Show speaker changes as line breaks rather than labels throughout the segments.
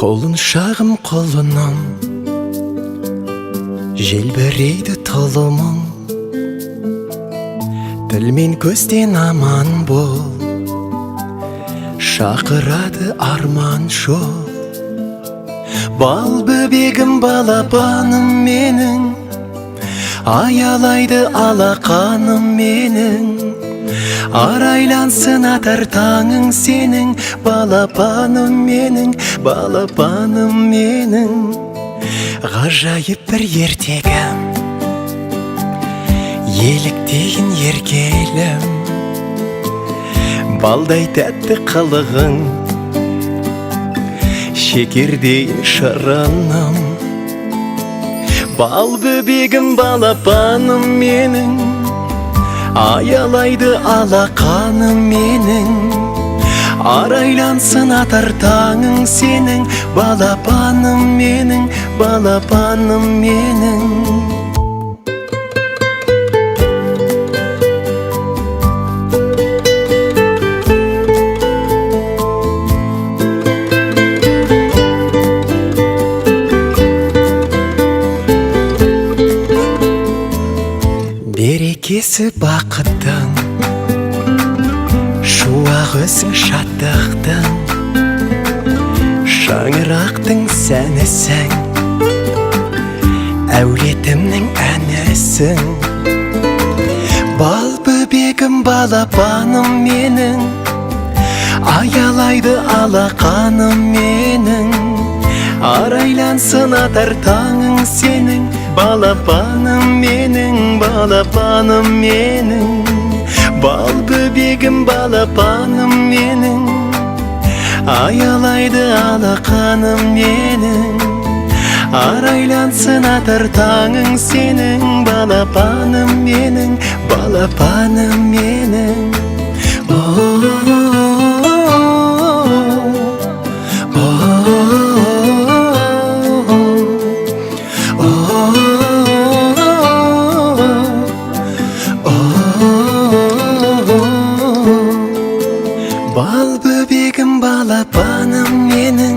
Қолын шағым қолынан желбірейді тұлымың, тіл мен көзден аман бол, шақырады арман жол. Бал бөбегім, балапаным менің, аялайды алақаным менің. Арайлансын атар таңың сенің, балапаным менің, балапаным менің. Ғажайып бір ертегім, еліктейін еркелім, балдай тәтті қылығың, шекердейін шырыным. Бал бөбегім, балапаным менің, аялайды алақаным менің. Арайлансын атар таңың сенің, балапаным менің, балапаным менің. Берекесі бақыттың, шуақ өзің шаттықтың, шаңырақтың сәнісің, әулетімнің әнісің. Бал бөбегім, балапаным менің, аялайды алақаным менің. Арайлансын атар таңың сенің, балапаным менің, балапаным менің. Бал бөбегім, балапаным менің, аялайды алақаным менің. Арайлансын атар таңың сенің, балапаным менің, балапаным менің. Бал бөбегім, балапаным менің,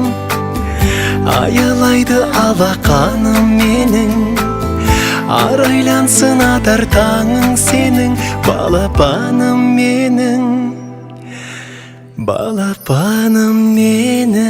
аялайды алақаным менің. Арайлансын атар таңың сенің, балапаным менің, балапаным менің.